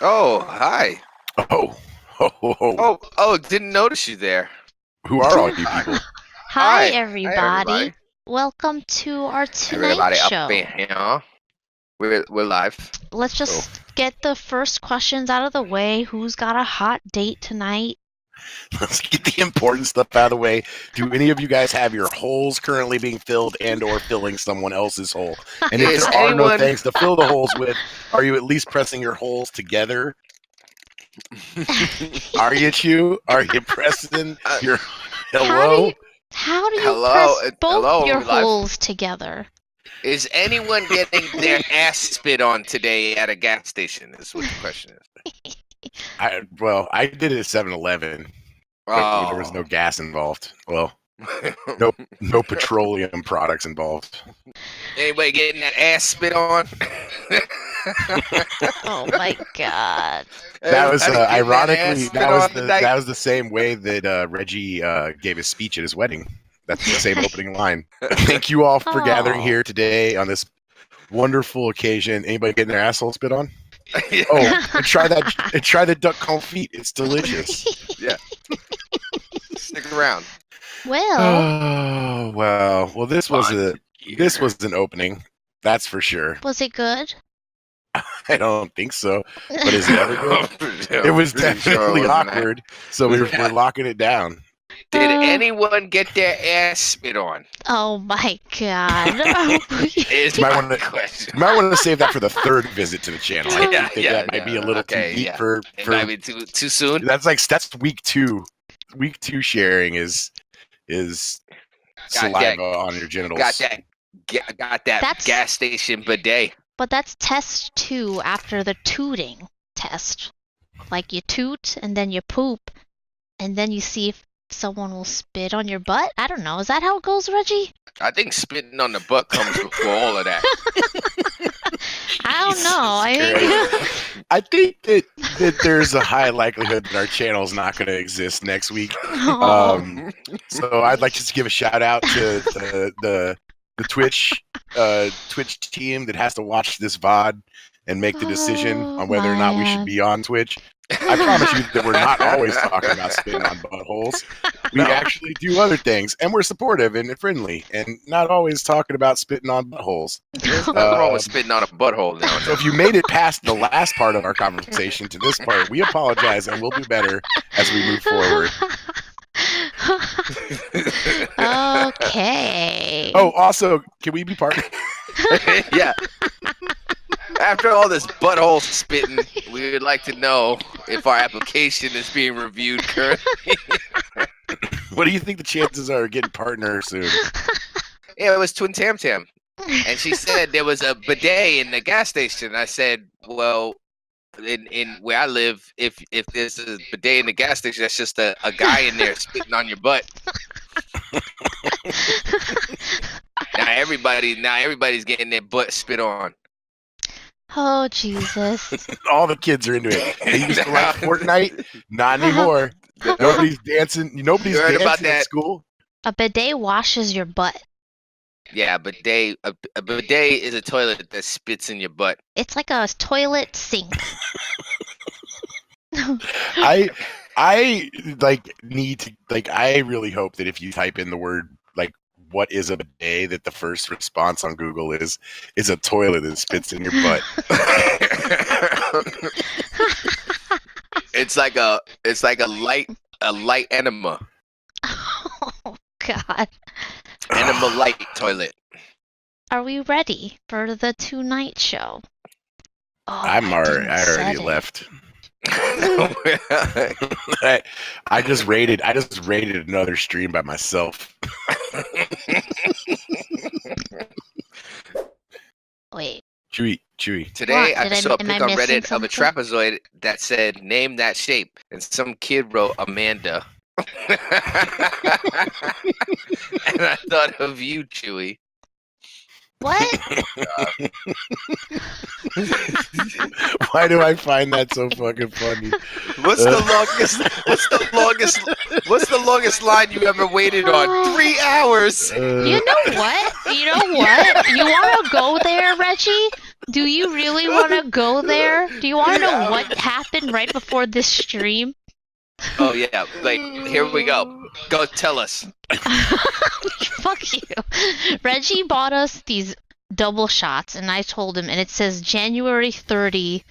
Oh, hi. Oh, Didn't notice you there. Who are all you people? Hi, Hi, everybody. everybody. Welcome to our Everybody TOONight up Show. in here. We're live. Let's just get the first questions out of the way. Who's got a hot date tonight? Let's get the important stuff out of the way. Do any of you guys have your holes currently being filled and/or filling someone else's hole? And if Is there are no anyone- things to fill the holes with, are you at least pressing your holes together? Are you, Chew? Are you pressing your hello? How do you Hello, press both hello, your live. holes together? Is anyone getting their ass spit on today at a gas station? Is what the question is. I did it at 7-Eleven. But there was no gas involved. Well, no petroleum products involved. Anybody getting that ass spit on? Oh my god. That was Everybody getting ironically ass spit that was on tonight? that was the same way that Reggie gave his speech at his wedding. That's the same opening line. Thank you all for gathering here today on this wonderful occasion. Anybody getting their asshole spit on? Oh, and try the duck confit. It's delicious. Yeah. Stick around. Well, Oh well. This was an opening. That's for sure. was it good? I don't think so. But is it ever good? It was Pretty sure it definitely wasn't awkward. So we're locking it down. Did anyone get their ass spit on? Oh my god. Is You might my wanna- question. You might want to save that for the third visit to the channel. I think that might be a little okay, too deep yeah. for It might be too soon. that's week 2. Week 2 sharing is saliva on your genitals. Got that That's- gas station bidet. But that's test 2 after the tooting test. Like you toot and then you poop and then you see if someone will spit on your butt. I don't know. Is that how it goes, Reggie? I think spitting on the butt comes before all of that. I don't know. I think that there's a high likelihood that our channel is not going to exist next week. So I'd like to give a shout out to the Twitch team that has to watch this VOD and make the decision on whether or not we should be on Twitch. I promise you that we're not always talking about spitting on buttholes. We actually do other things, and we're supportive and friendly, and not always talking about spitting on buttholes. There's nothing wrong with spitting on a butthole now. So if you made it past the last part of our conversation to this part, we apologize, and we'll do better as we move forward. Okay. Oh, also, can we be part? Yeah. After all this butthole spitting, we would like to know if our application is being reviewed currently. What do you think the chances are of getting partner soon? Yeah, it was Twin Tam Tam. And she said there was a bidet in the gas station. I said, well, in where I live, if there's a bidet in the gas station, that's just a guy in there spitting on your butt. Now everybody's getting their butt spit on. Oh, Jesus. All the kids are into it. They used to like Fortnite. Not anymore. Nobody's dancing. Nobody's You heard dancing about at that? school. A bidet washes your butt. Yeah, a bidet is a toilet that spits in your butt. It's like a toilet sink. I need to I really hope that if you type in the word what is a bidet, that the first response on Google is a toilet that spits in your butt. It's like a light enema. Oh, God. Enema light toilet. Are we ready for the TOONight Show? Oh, I already left. I just rated another stream by myself. Wait. Chewy. Today What? I saw a am I pic on missing Reddit of a something? trapezoid that said "Name that shape," and some kid wrote Amanda. And I thought of you, Chewy. What? Why do I find that so fucking funny? What's the longest line you ever waited on? 3 hours. You know what? You want to go there, Reggie? Do you really want to go there? Do you want to know what happened right before this stream? Oh yeah, like here we go. Go tell us. Fuck you. Reggie bought us these double shots, and I told him, and it says January 30,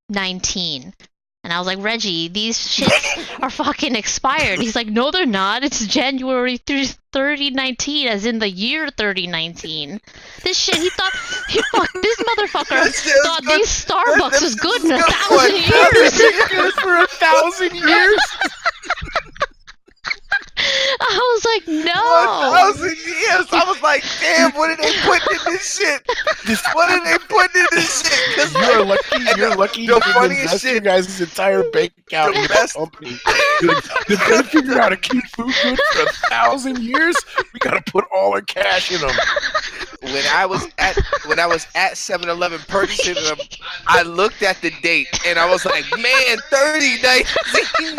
19. And I was like, Reggie, these shits are fucking expired. He's like, no, they're not. It's January 30, 19, as in the year 3019. This shit, this motherfucker thought these Starbucks was good in 1,000 years. Good for 1,000 years. I was like, no. 1,000 years. I was like, damn, what are they putting in this shit? What are they putting in this shit? You're lucky. You're lucky. The you funniest invest shit. your guys' entire bank account in the company. Did they figure out how to keep food good for 1,000 years? We gotta put all our cash in them. When I was at 7-Eleven purchasing them, I looked at the date and I was like, man, 3019.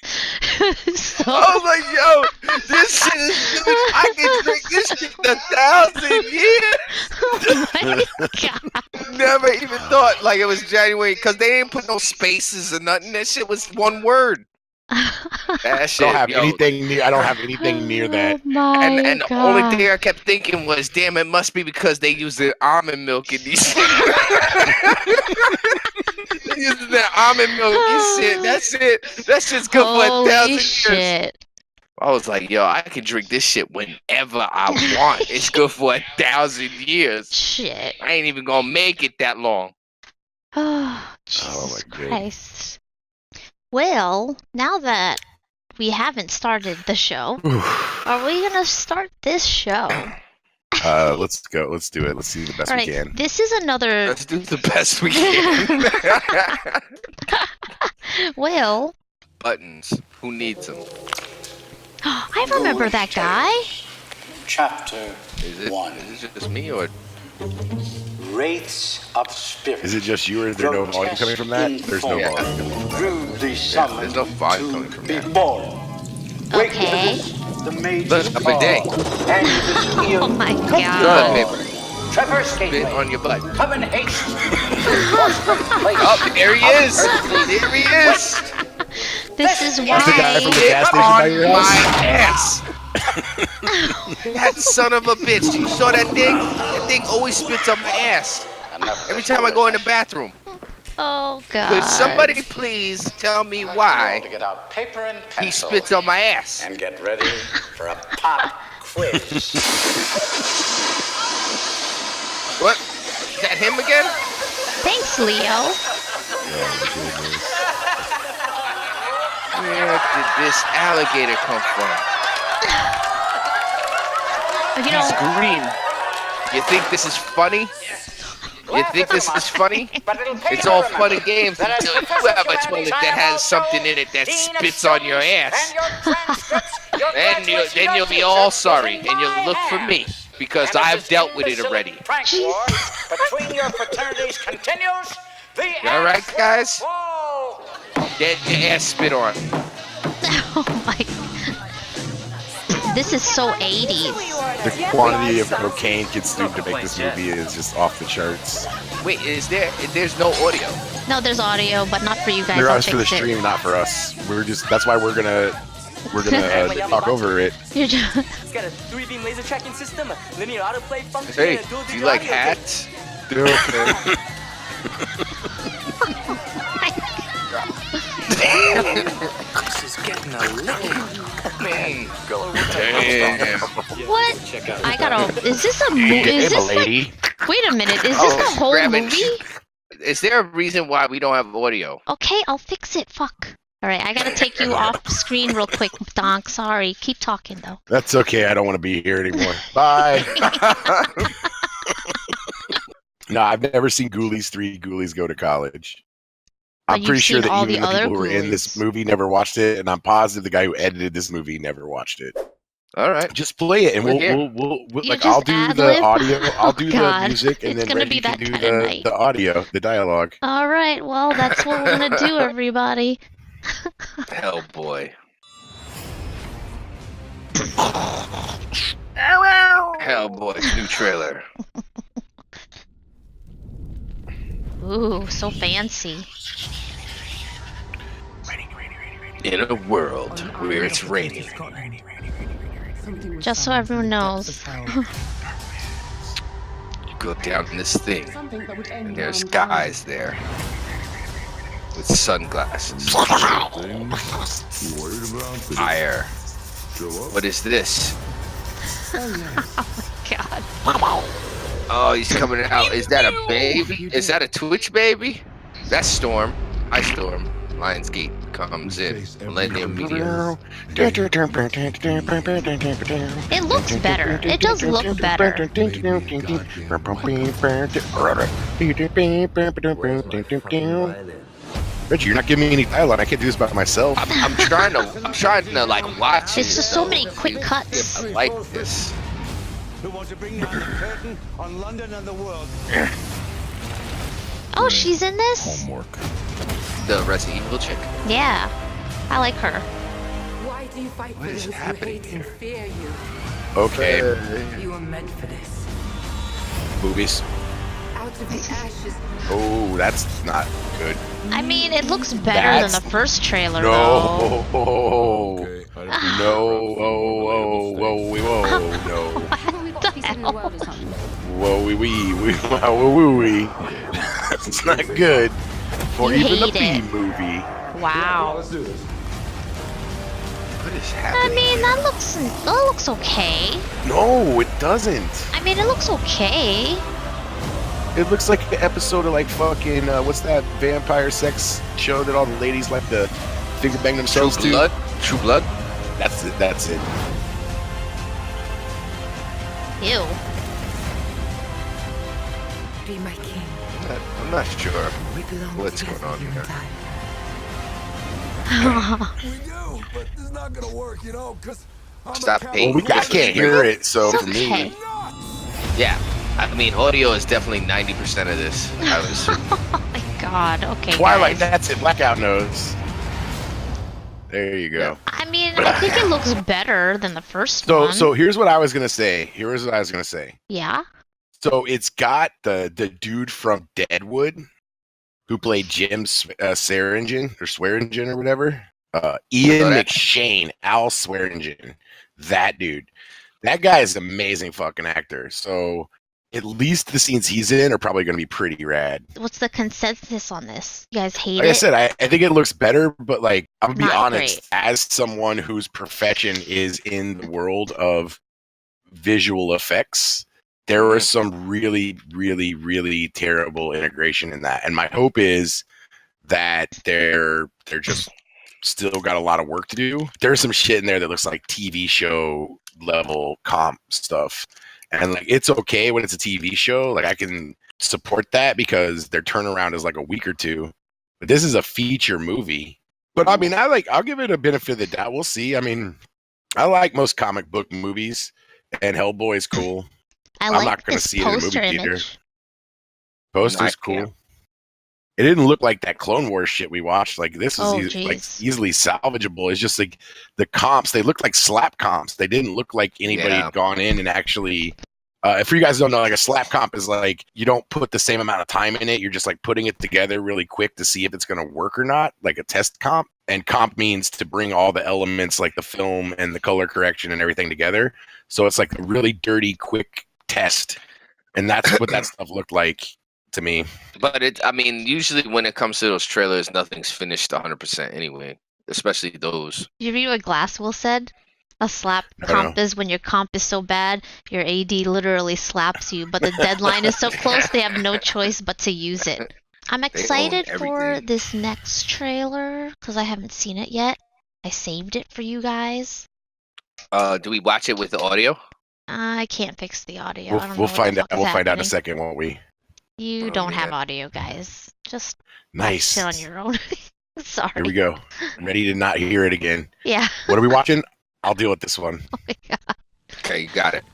So, I was like, yo, this shit is good. I can drink this shit 1,000 years. oh my god. Never even thought like it was January because they didn't put no spaces or nothing. That shit was one word. That shit. I don't have yo. anything near. I don't have anything near that. Oh my And the god. only thing I kept thinking was, damn, it must be because they use the almond milk in these shit. They using that almond milk and shit. That's it. That shit's good for Holy 1,000 years. shit. I was like, yo, I can drink this shit whenever I want. It's good for 1,000 years. Shit. I ain't even gonna make it that long. Oh, Jesus my God. Christ. Well, now that we haven't started the show, are we gonna start this show? Let's go. Let's do it. Let's do the best All we right, can. this is another. Let's do the best we can. Well, Buttons. Who needs them? I remember that guy. Chapter Is it 1. just me or? Wraiths of Spirit. Is it just you, or is there no volume coming from that? There's no Yeah. volume. Rudely summoned there's no volume coming from to that. be born. Okay. The maid's Look, a bidet. And this Oh my Toilet god. paper. Traverse Spit gateway. on your butt. Come in haste. Oh, there he is. There he is. This is That's the guy from the why. gas Spit station by on your my house. ass. That son of a bitch. You saw that thing? That thing always spits on my ass. Every time I go in the bathroom. Oh god. Could somebody please tell me why To get out paper and he pencil. spits on my ass? And get ready for a pop quiz. What? Is that him again? Thanks, Leo. Where did this alligator come from? You He's know, green. You think this is funny? You think this is funny? It's all fun and games until you have a toilet that has something in it that spits on your ass. Then you'll be all sorry, and you'll look for me because I've dealt with it already. Between your fraternities continues. You all right, guys? Get your ass spit on. oh my. This is so 80s. The quantity of cocaine consumed to make this movie is just off the charts. Wait, there's no audio? No, there's audio, but not for you guys. They're I'll us for the fix it. stream, not for us. That's why we're gonna talk over it. You're just, It's got a 3-beam laser tracking system, a linear autoplay function, Hey, and a dual do you digital like audio hats? This is getting a little. Man, damn. what? I gotta. Is this a movie? Is this like? lady. Wait a minute. Is this the whole grabbing- movie? Is there a reason why we don't have audio? Okay, I'll fix it. Fuck. All right, I gotta take you off screen real quick, Donk. Sorry. Keep talking though. That's okay. I don't want to be here anymore. Bye. No, I've never seen Ghoulies 3 Ghoulies Go to College. But I'm you've pretty sure seen that all even the the other people who were in this Ghoulies. movie never watched it, and I'm positive the guy who edited this movie never watched it. All right. Just play it, and We're here. we'll You like just I'll do the ad-lib? audio, I'll Oh, do God. the music, and It's then gonna Reggie be that can do kinda night. the audio, the dialogue. All right. Well, that's what we're gonna do, everybody. Hellboy. Hellboy's new trailer. Ooh, so fancy. In a world where it's raining. Just so everyone knows. You go down this thing, and there's guys there with sunglasses. Fire. What is this? God. Oh, he's coming out. Is that a baby? Is that a Twitch baby? That's Storm. Hi, Storm. Lionsgate comes in. Millennium Media. It looks better. It does look better. Reggie, you're not giving me any dialogue. I can't do this by myself. I'm trying to like watch it. It's just so many quick cuts. I like this. Who wants to bring down the curtain on London and the world? Oh, she's in this? Homework. The Resident Evil chick. Yeah. I like her. Why do you fight What for is those who happening hate and fear you? Okay. You were meant for this. Movies. Out of the ashes. Oh, that's not good. I mean, it looks better than the first trailer, though. No. Okay. No. Whoa, no. What the hell? Whoa, wee. That's not good for You even a hate B it. movie. Wow. What is I happening? mean, that looks okay. No, it doesn't. I mean, it looks okay. It looks like an episode of like fucking what's that vampire sex show that all the ladies like to finger bang themselves True to? Blood? True Blood? That's it. That's it. Ew. Be my king. I'm not sure We belong what's together going on here in here. time. We do, but this is not gonna work, you know, because I'm Stop a hating. Well, I can't hear it, so It's for me, okay. Yeah. I mean, audio is definitely 90% of this. I would assume. Oh my god. Okay, Twilight. guys. That's it. Blackout nose. There you go. I mean, I think it looks better than the first So, one. so here's what I was gonna say. Yeah. So it's got the dude from Deadwood who played Jim Swearingen or whatever. Ian Oh, that- McShane, Al Swearingen. That dude. That guy is an amazing fucking actor. So at least the scenes he's in are probably going to be pretty rad. What's the consensus on this? You guys hate Like I it? said, I think it looks better, but like I'm gonna be Not honest, great. as someone whose profession is in the world of visual effects, there was some really, really, really terrible integration in that. And my hope is that they're just still got a lot of work to do. There's some shit in there that looks like TV show level comp stuff. And like it's okay when it's a TV show. Like I can support that because their turnaround is like a week or two. But this is a feature movie. But I mean, I'll give it a benefit of the doubt. We'll see. I mean, I like most comic book movies, and Hellboy is cool. I I'm like not gonna this see it in the movie poster theater. image. Poster's I can't. cool. It didn't look like that Clone Wars shit we watched. Like this is Oh, like jeez. easily salvageable. It's just like the comps. They looked like slap comps. They didn't look like anybody Yeah. had gone in and actually. If you guys don't know, like a slap comp is like you don't put the same amount of time in it. You're just like putting it together really quick to see if it's going to work or not, like a test comp. And comp means to bring all the elements, like the film and the color correction and everything together. So it's like a really dirty, quick test, and that's what that stuff looked like to me. But I mean, usually when it comes to those trailers, nothing's finished 100% anyway, especially those. You read what Glasswell said? A slap No, comp is when your comp is so bad, your AD literally slaps you, but the deadline is so close they have no choice but to use it. I'm excited for everything. this next trailer because I haven't seen it yet. I saved it for you guys. Do we watch it with the audio? I can't fix the audio. I don't know We'll what the find out. fuck is We'll find out in a happening. second, won't we? You Oh, don't have man. audio, guys. Just Nice. watch it on your own. Sorry. Here we go. I'm ready to not hear it again. Yeah. What are we watching? I'll deal with this one. Oh my god. Okay, you got it.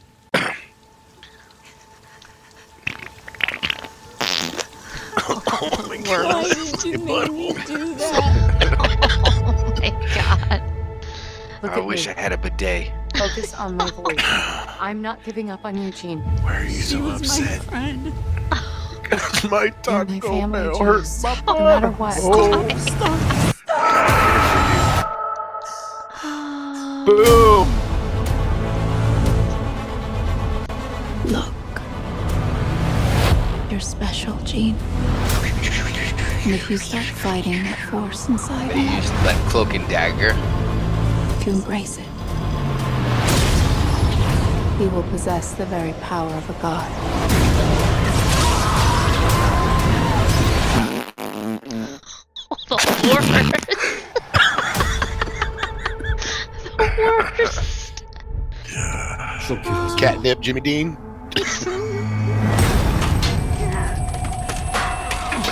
Oh my Why did you make me do that? Oh my god. Look I at wish me. I had a bidet. Focus on my voice. I'm not giving up on Eugene. Why are you so upset? friend. My You're taco my family, bell hurts Jules. my No matter what. Boom! Look. You're special, Jean. And if you start fighting that force inside They you, used that cloak and dagger. if you embrace it, you will possess the very power of a god. The worst. She'll kill us. Catnip, Jimmy Dean.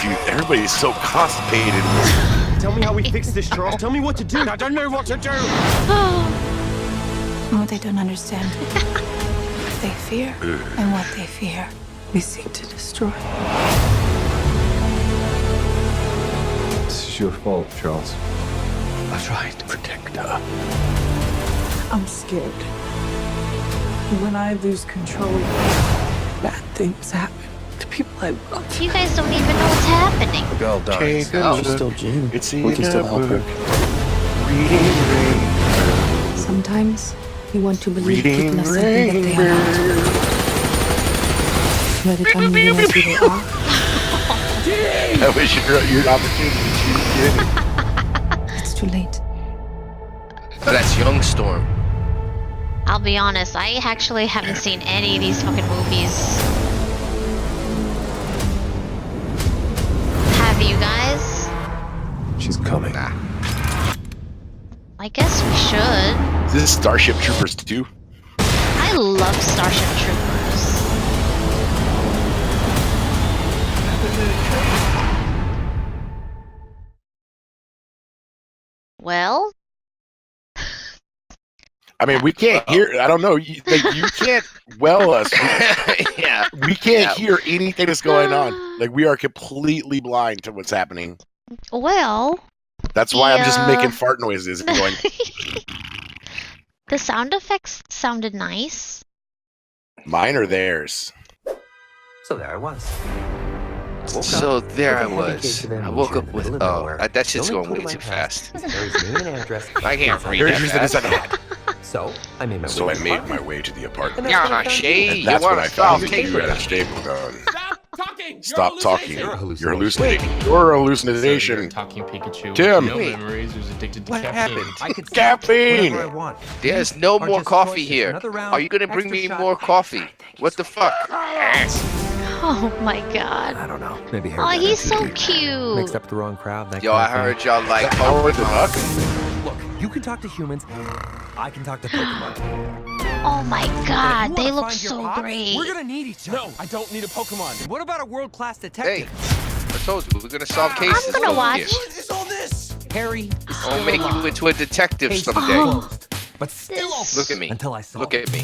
Dude, everybody's so constipated. Tell me how we fix this, Charles. Tell me what to do. I don't know what to do. And what they don't understand, what they fear, and what they fear, we seek to destroy. This is your fault, Charles. I tried to protect her. I'm scared. When I lose control, bad things happen to people I love. You guys don't even know what's happening. The girl dies. Oh. She's still Jean. It's We can still help her. Sometimes you want to believe Reading people are something that they are not. By the time you realize who they are, That was your opportunity to it's too late. Oh, that's Young Storm. I'll be honest, I actually haven't seen any of these fucking movies. Have you guys? She's coming. I guess we should. Is this Starship Troopers 2? I love Starship Troopers. Well, I mean, we can't hear. I don't know. You can't well us. Yeah. We can't hear anything that's going on. Like, we are completely blind to what's happening. well, That's why I'm just Yeah. making fart noises and going, the sound effects sounded nice. mine or theirs. So there I was. So there I With a heavy case was. of I amnesia woke in up the with middle of nowhere. that shit's The only going way clue too I had fast. was Harry's name and address. I can't read Here's that usually this fast. an ad. So I made my So way I to the made apartment. my way to the apartment. And that's when I Yeah, found Shay, you. And you that's when want I to solve found you at a caper. stable gun. Stop talking! Stop talking. You're a You're hallucination. hallucinating. You're a hallucination. So talking Pikachu Tim. with no Wait. memories who's addicted to What caffeine. happened? I could Caffeine! whatever I want. There's no Are more just coffee choices. here. Another round, Are you gonna bring extra me shot. more coffee? What the fuck? Oh my god. I don't know. Maybe Harry Oh, got he's in so too deep. cute. Mixed up the wrong crowd. That Yo, kind I of thing. heard y'all like Howard the Duck? Look, you can talk to humans. I can talk to Pokemon. Oh my If you god, wanna they look find your so pops, great. We're gonna need each other. No, I don't need a Pokemon. What about a world-class Hey, detective? I told you we're gonna solve cases. I'm gonna over watch. here. What is all this? Harry is I'll still make you alive. into a detective Case someday. closed, but still This- open Look at me. until I solve Look at me.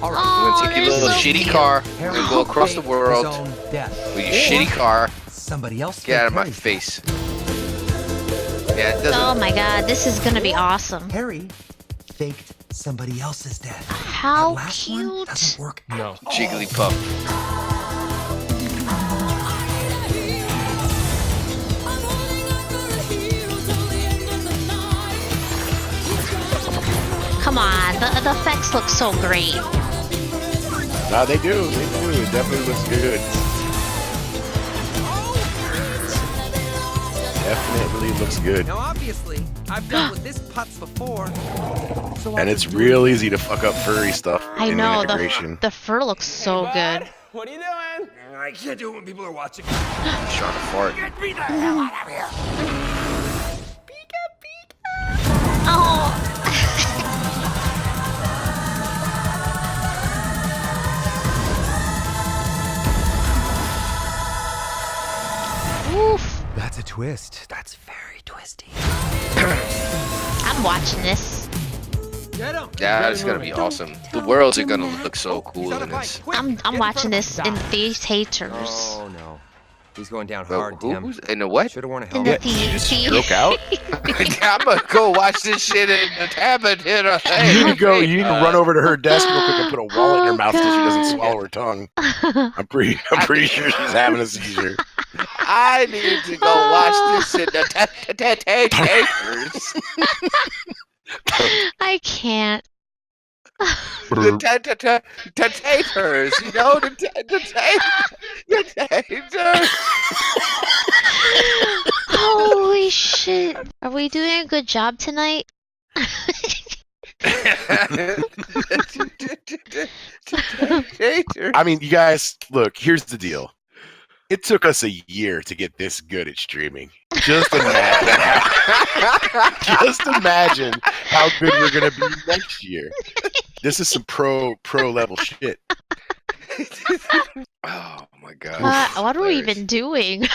All right. I'm Oh, gonna take your they're little so shitty cute. car. We're Harry gonna go across the faked world his own death. with your Or shitty car. Somebody else. Get out of faked my Harry's face. Yeah, it Oh doesn't. my god, this is gonna be awesome. Harry faked somebody else's death. How That last one cute. doesn't work. No. Jigglypuff. Come on, the effects look so great. No, they do. They do. It definitely looks good. Definitely looks good. Now, obviously, I've dealt with this putz before. So And it's real easy to fuck up furry stuff I in know, integration. the fur looks so good. What are you doing? I can't do it when people are watching. I'm trying to fart. Get me the hell out of here! Oh, oof. That's a twist. That's very twisty. I'm watching this. Yeah, it's gonna be awesome. The worlds are gonna look so cool in this. I'm watching this in these haters. Oh no. He's going down Well, hard, Tim. who's in the what? Should have worn a In the helmet. Did you just thief. stroke out? I'm gonna go watch this shit in the tablet. You need to go. You need to run over to her desk real quick and put a wallet in her Oh, mouth so she doesn't God. swallow her tongue. I'm pretty sure she's having a seizure. I need to go watch this in the taters. I can't. The taters, you know, the taters. Holy shit. Are we doing a good job tonight? I mean, you guys, look, here's the deal. It took us a year to get this good at streaming. Just imagine how good we're gonna be next year. This is some pro level shit. Oh my god! What are we even doing?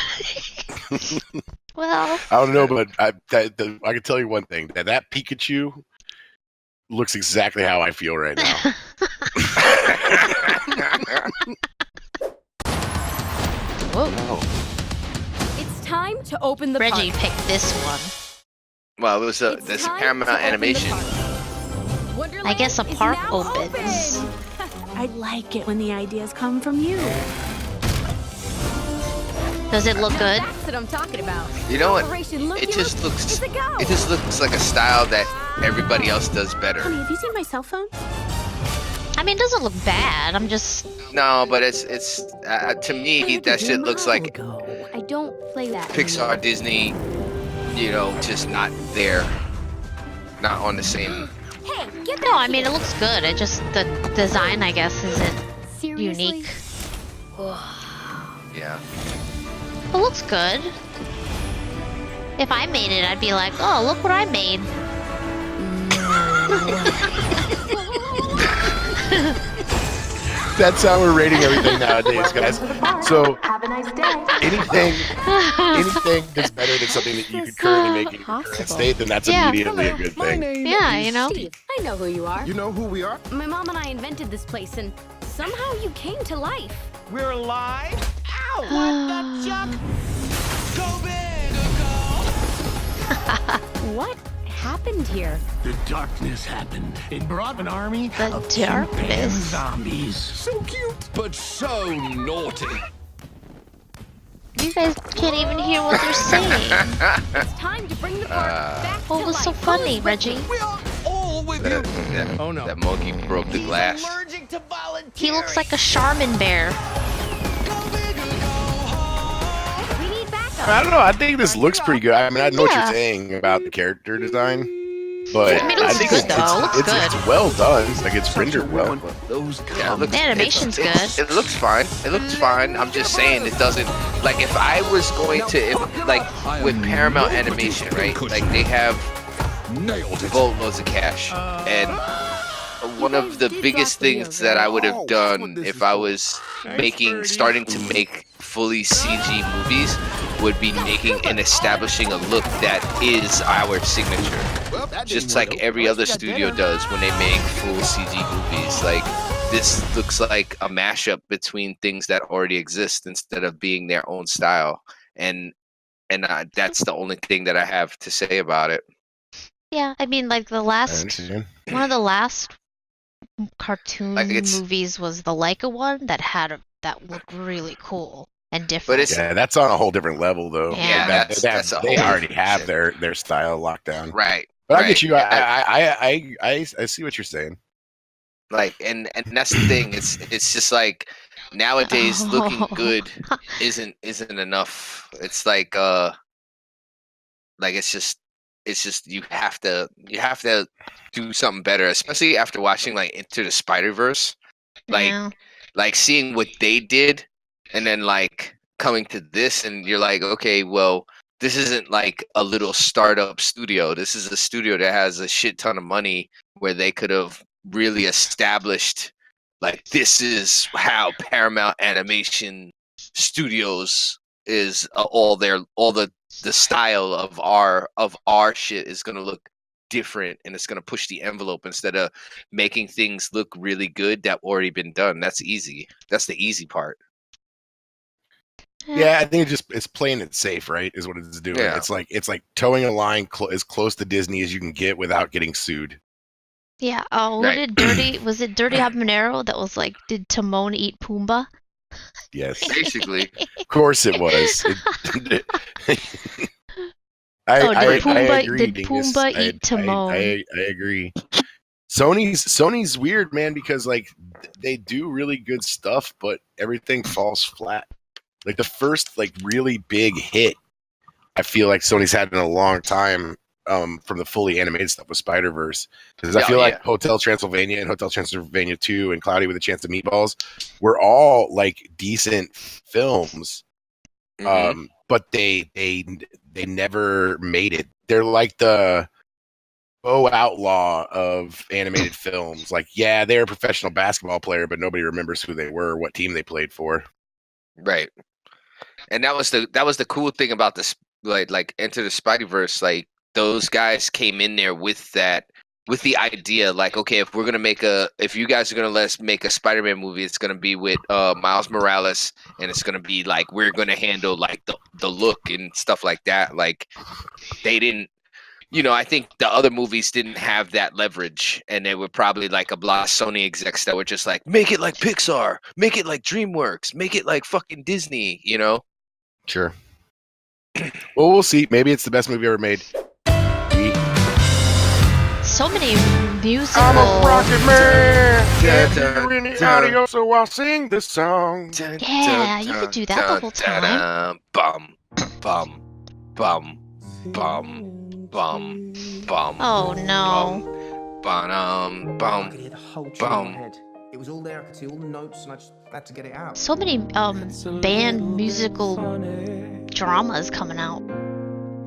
Well, I don't know, but I can tell you one thing: that Pikachu looks exactly how I feel right now. whoa. It's time to open the Reggie park. picked this one. Well, it was It's this time Paramount to open the Animation. park. I Wonderland guess a is park now opens. open. I like it when the ideas come from you. Does it look Now good? That's what I'm talking about. You know what? Operation Look It just looks. is a go. It just looks like a style that everybody else does better. Honey, have you seen my cell phone? I mean, it doesn't look bad. I'm just. No, but it's to me that shit looks like I don't play that. Pixar, Disney, you know, just not there, not on the same. Hey, get No, I mean, it looks good. It just. The design, I guess, isn't Seriously? unique. Yeah. It looks good. If I made it, I'd be like, oh, look what I made. That's how we're rating everything nowadays, guys. So Have a nice day. anything that's better than something that you could currently make in your current state, then that's Yeah. immediately a good thing. Yeah, you know? Steve, I know who you are. You know who we are? My mom and I invented this place, and somehow you came to life. We're alive? Ow! What the chuck? Go big, What happened here? The darkness happened. It brought an army The of chimpan darkness. zombies. So cute, but so naughty. You guys can't even hear what they're saying. It's time to bring the park back to What was life. so funny, Who's Reggie? We are all with you. Oh, no. That monkey broke the glass. Allergic to volunteering. He looks like a Charmin bear. We need backup. I don't know. I think this looks pretty good. I mean, I know what Yeah. you're saying about the character design, but I mean, it looks think good, though. It looks it's good. well done. Like it's rendered well. Those Yeah, it looks, The animation's It looks fine. It looks fine. I'm just saying it doesn't. Like if I was going to, like with Paramount Animation, right? Like they have nailed it. boatloads of cash, and one of the biggest things that I would have done if I was starting to make fully CG movies would be making and establishing a look that is our signature. Just like every other studio does when they make full CG movies. Like this looks like a mashup between things that already exist instead of being their own style. And that's the only thing that I have to say about it. Yeah, I mean, like I understand. one of the last cartoon Like, it's- movies was the Leica one that looked really cool and different. But it's Yeah, that's on a whole different level, though. Yeah, that's a they whole already different have shit. their style locked down. right. But I right. get you. Yeah, I see what you're saying. like and that's the thing. It's just like nowadays looking good isn't enough. It's like it's just you have to do something better, especially after watching like Into the Spider-Verse. Like Yeah. like seeing what they did and then like coming to this and you're like, okay, well, this isn't like a little startup studio. This is a studio that has a shit ton of money where they could have really established like this is how Paramount Animation Studios is all the style of our shit is going to look different and it's going to push the envelope instead of making things look really good that already been done. That's easy. That's the easy part. Yeah, I think it's playing it safe, right? Is what it's doing. Yeah. It's like towing a line as close to Disney as you can get without getting sued. Yeah. Oh, Right. was it Dirty Habanero that was like, did Timon eat Pumbaa? Yes, Basically. of course it was. Did I agree. Did Pumbaa eat Timon? I agree. Sony's weird, man, because like they do really good stuff, but everything falls flat. Like the first like really big hit, I feel like Sony's had in a long time from the fully animated stuff with Spider-Verse. Because I feel like Hotel Transylvania and Hotel Transylvania 2 and Cloudy with a Chance of Meatballs were all like decent films. But they never made it. They're like the outlaw of animated films. Like, yeah, they're a professional basketball player, but nobody remembers who they were or what team they played for. Right. And that was the cool thing about this, like Enter the Spideyverse. Like those guys came in there with the idea, like, okay, if you guys are gonna let us make a Spider-Man movie, it's gonna be with Miles Morales, and it's gonna be like we're gonna handle like the look and stuff like that. Like they didn't. I think the other movies didn't have that leverage, and they were probably like a lot of Sony execs that were just like, make it like Pixar, make it like DreamWorks, make it like fucking Disney, Sure. Well, we'll see. Maybe it's the best movie ever made. So many musical. I'm a Rocketman. Can't hear any audio, so I'll sing this song. Yeah, you could do that the whole time. Bum, bum, bum, bum. Bum, bum. Oh no. Bum, bum, The whole tune in bum. my head. It was all there. I could see all the notes, and I just had to get it out. So many band musical dramas coming out.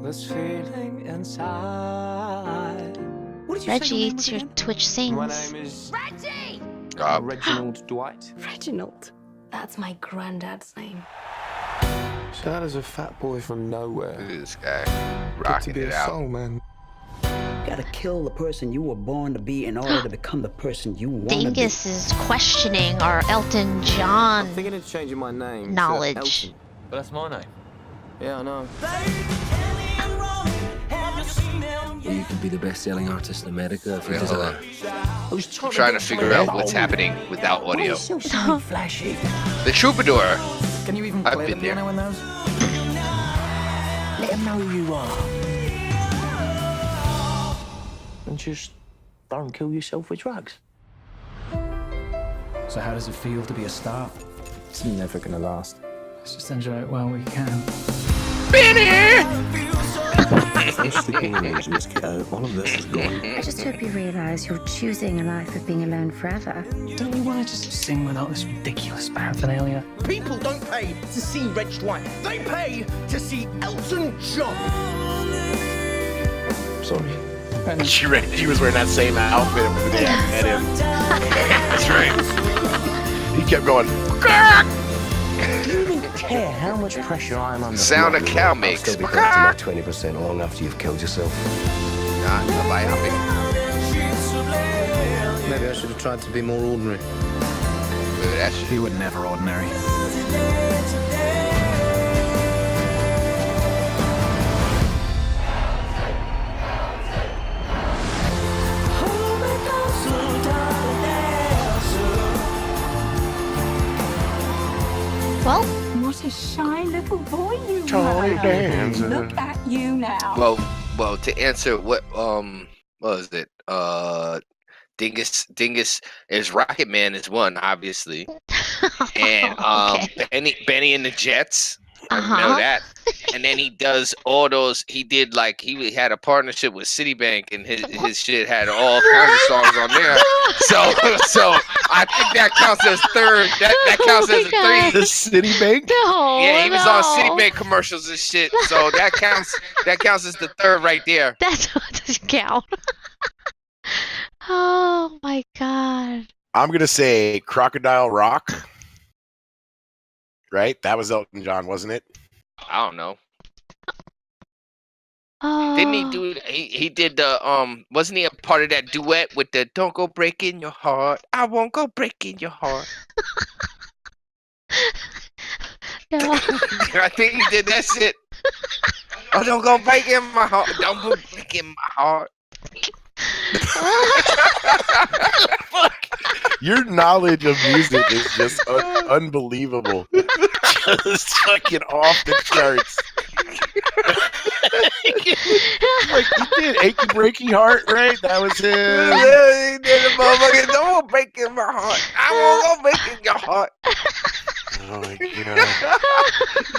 This feeling inside. What did you Reggie, say your name it's was your again? Twitch My sings. name is Reggie! Reginald Dwight. Reginald. That's my granddad's name. So that is a fat boy from nowhere. Look at this guy Good to rocking be it a out. soul man. You gotta kill the person you were born to be in order to become the person you want to be. Dingus is questioning our Elton John Thinking of changing my name. to knowledge. Elton. But that's my name. Yeah, I know. You could be the best-selling artist in America if you desire. I was Trying to figure out what's happening without audio. so shiny flashy? The Troubadour. Can you even I've play the been there. piano in those? Let him know who you are. And just don't kill yourself with drugs. So how does it feel to be a star? It's never gonna last. Let's just enjoy it while we can. Once the engagement go, all of this is gone. I just hope you realise you're choosing a life of being alone forever. Don't you want to just sing without this ridiculous paraphernalia? People don't pay to see Reg Dwight. They pay to see Elton John. Sorry. She was wearing that same outfit when they met him. That's right. He kept going. Do you even care how much pressure I'm under? Sound a cow I'll makes. still be collecting my 20% long after you've killed yourself. Not a biopic. Maybe I should have tried to be more ordinary. Look at that shit. You were never ordinary. Well, What a shy little boy you Tony are. Danza. Look at you now. Well, to answer what was it? Dingus is Rocketman is one, obviously. And okay. Benny and the Jets. I know Uh-huh. that. And then he does all those. He did like he had a partnership with Citibank, and his shit had all kinds of songs on there. So I think that counts as third. That counts Oh as my a God. three. The Citibank? No, Yeah, he was no. on Citibank commercials and shit. So that counts. That counts as the third right there. That doesn't count. Oh my God. I'm gonna say Crocodile Rock. Right? That was Elton John, wasn't it? I don't know. Oh. Didn't he do? He did the Wasn't he a part of that duet with the "Don't Go Breaking Your Heart"? I won't go breaking your heart. I think he did that shit. Oh, don't go break in my heart. Don't go break in my heart. Fuck. Your knowledge of music is just unbelievable. Just fucking off the charts. Like he did Achy Breaky Heart, right? That was him. He did the motherfucker. Don't go break in my heart. I won't go break in your heart. Oh my god.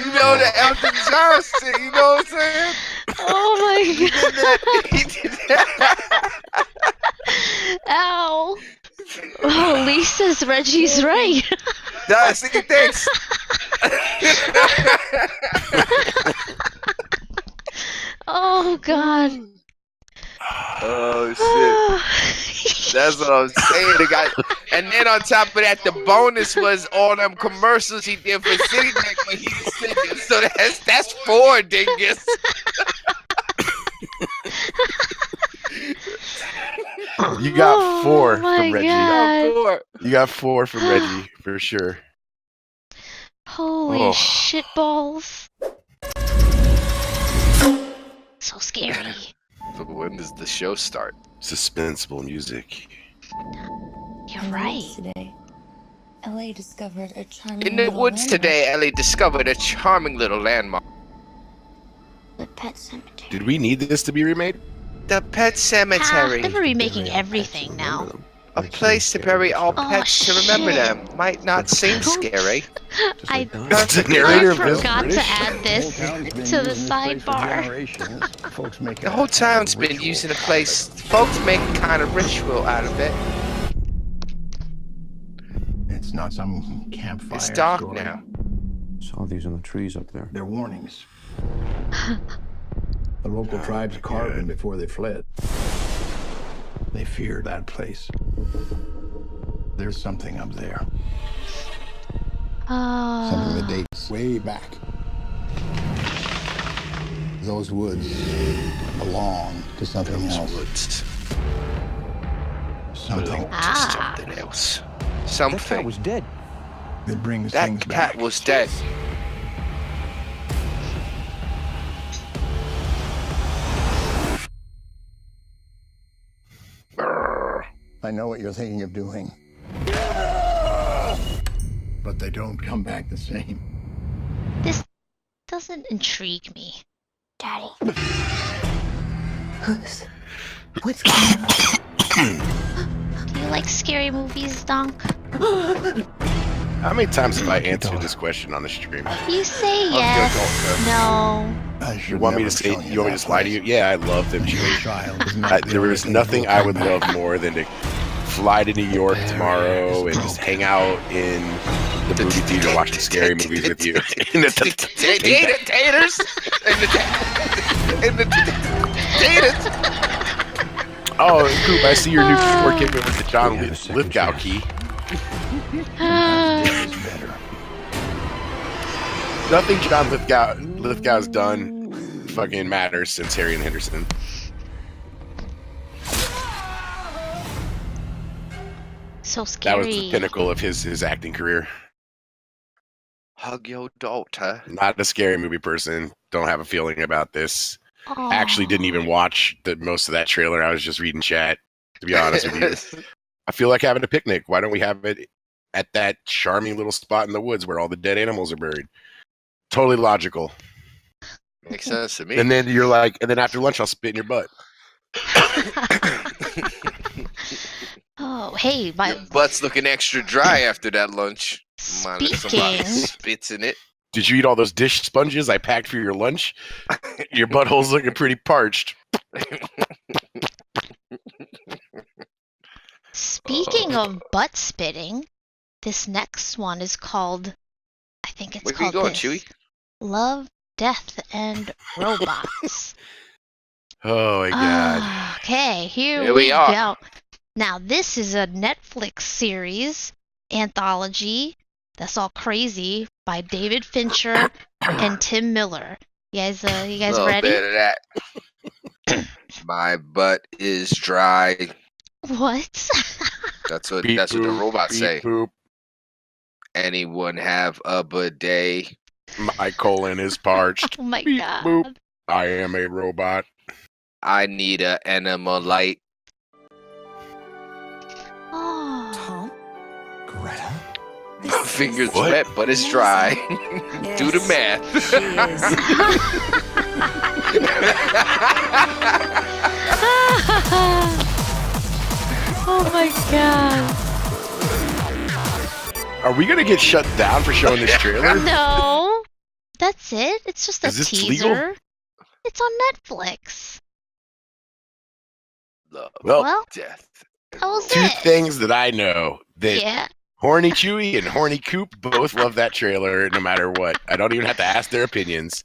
You know the Elton John shit, you know what I'm saying? Oh my god. He did that. Ow. Oh, Lisa's Reggie's right. See, thanks. Oh god. Oh shit. That's what I'm saying. The guy, and then on top of that, the bonus was all them commercials he did for City Neck when he was singing. So that's 4 dingus. You got 4 my from Reggie. God. You got 4 from Reggie for sure. Holy shit balls. So scary. But when does the show start? Suspenseful music. You're right. Today, LA discovered a charming In the little woods landmark. today, Ellie discovered a charming little landmark. The pet cemetery. Did we need this to be remade? The pet cemetery. They're remaking everything now. A place to bury all Oh, pets to remember shit. them. Might not seem scary. I The narrator of this forgot to British? add this to the sidebar. The whole town's been using the place. Folks make kind of ritual out of it. It's not some campfire. It's dark story. now. Saw these on the trees up there. They're warnings. The local tribes carved them before they fled. They fear that place. There's something up there. Something that dates way back. Those woods belong to something else. Something. Something else. Something. That cat was dead. That brings things That back. cat was dead. I know what you're thinking of doing. But they don't come back the same. This doesn't intrigue me. Daddy. What's going on? Do you like scary movies, Donk? How many times have I answered this question on the stream? You say yes. No. You want me to say? You want me to just lie to you? Yeah, I love them. Child. There is nothing I would love more than to fly to New York tomorrow and just hang out in the movie theater watching scary movies with you. Taters. And the taters. Oh, Coop, I see your new keyboard kicking with the John Lithgow key. Nothing John Lithgow's done fucking matters since Harry and Henderson. So scary. That was the pinnacle of his acting career. Hug your daughter. Not a scary movie person. Don't have a feeling about this. Aw. Actually didn't even watch most of that trailer. I was just reading chat, to be honest with you. I feel like having a picnic. Why don't we have it at that charming little spot in the woods where all the dead animals are buried? Totally logical. Makes sense to me. And then you're like, and then after lunch I'll spit in your butt. Oh, hey, my Your butt's looking extra dry after that lunch. Somebody Speaking- spits in it. Did you eat all those dish sponges I packed for your lunch? Your butthole's looking pretty parched. Speaking of butt spitting, this next one is called, I think it's Where you called going, this, Chewy? Love, Death, and Robots. Oh my god. Okay, here Here we we are. go. Now, this is a Netflix series, anthology, that's all crazy, by David Fincher and Tim Miller. You guys Little ready? bit of that. My butt is dry. What? That's what Beep the boop, robots beep say. boop. Anyone have a bidet? My colon is parched. Oh my Beep, god. boop. I am a robot. I need a enema light. Oh. Tom? Greta? My finger's What? wet, but it's dry. Do the math. She is. Oh my god. Are we gonna get shut down for showing this trailer? No. That's it. It's just a Is this teaser. legal? It's on Netflix. Love, Well, death. that was Two it. things that I know that Yeah. Horny Chewy and Horny Coop both love that trailer no matter what. I don't even have to ask their opinions.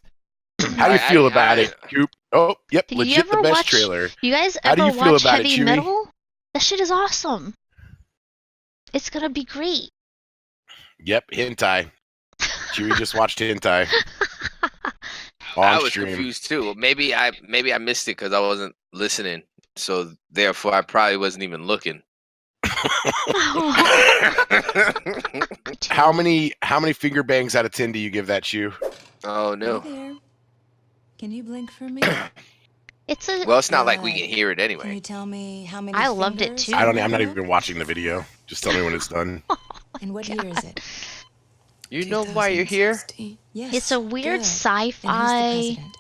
How do you feel about it, Coop? Oh, yep, Did you legit the ever best watch- trailer. You guys How do ever you feel watch about it, Heavy Chewy? Metal? That shit is awesome. It's gonna be great. Yep, hentai. Chewy just watched hentai I on was stream. confused too. Well, maybe I missed it because I wasn't listening. So therefore, I probably wasn't even looking. How many finger bangs out of 10 do you give that shoe? Oh no. Hey there. Can you blink for me? It's a. Well, it's not like we can hear it Can anyway. you tell me how many I loved it fingers too. I'm not even watching the video. Just tell me when it's done. And what year is it? You know why you're here? 2016. Yes. It's a weird good. And who's the sci-fi president?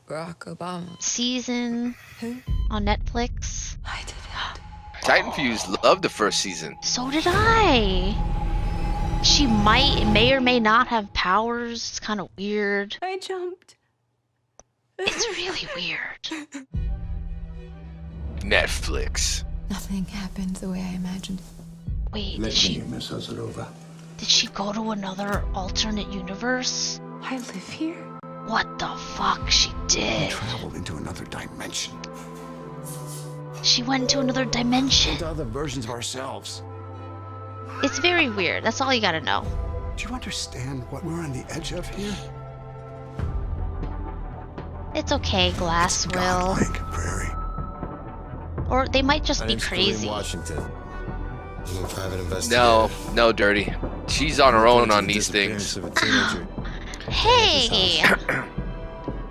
Barack Obama. season Who? on Netflix. I did it. Titan Fuse loved the first season. So did I. She may or may not have powers. It's kind of weird. I jumped. It's really weird. Netflix. Nothing happened the way I imagined. Wait, Let me, Miss Azarova. did she go to another alternate universe? I live here. What the fuck? She did. Travel into another dimension. She went into another dimension. Into other versions of ourselves. It's very weird. That's all you gotta know. Do you understand what we're on the edge of here? It's okay, Glass will. Godlike prairie. Or they might just be crazy. Washington. I'm a private No, investigator. no, Dirty. She's on her own on these Disappearance things. of a teenager. Hey!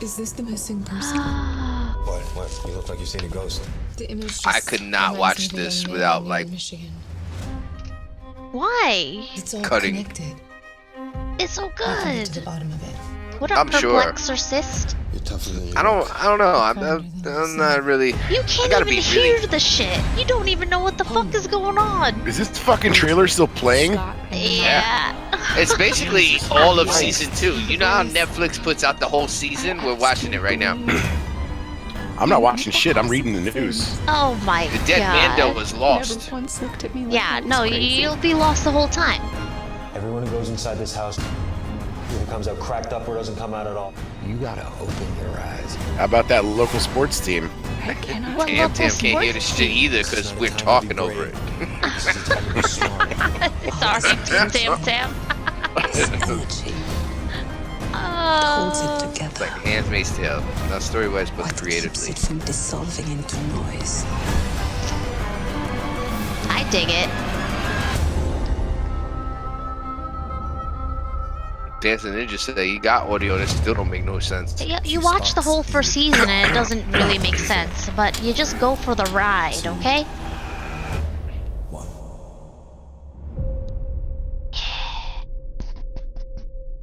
Is this the missing person? What? You look like you've seen a ghost. The image I just could not reminds watch me of a this young man without, in like, Michigan. Why? It's all cutting. connected. It's so I'll get to the good. bottom of it. What up, I'm sure. Perplexorcist? You're tougher than you I don't know. I'm not really. You I can't gotta even be hear really. the shit. You don't even know what the fuck is going on. Is this fucking trailer still playing? Yeah. It's basically all of season 2. You know how Netflix puts out the whole season? We're watching it right now. I'm not watching shit. I'm reading the news. Oh my The dead god. Mando was lost. Never once looked at me like Yeah, I was no, crazy. you'll be lost the whole time. Everyone who goes inside this house either comes out cracked up or doesn't come out at all. You gotta open your eyes. How about that local sports team? I cannot. What Tam local can't hear the sports shit either because we're talking over it. This is the time to be smart. Sorry, Tam. This energy holds it together. It's like Handmaid's Tale. Not story-wise, but What creatively. keeps it from dissolving into noise? I dig it. Dancing Ninja said he got audio that still don't make no sense. You watch the whole first season and it doesn't really make sense, but you just go for the ride, okay?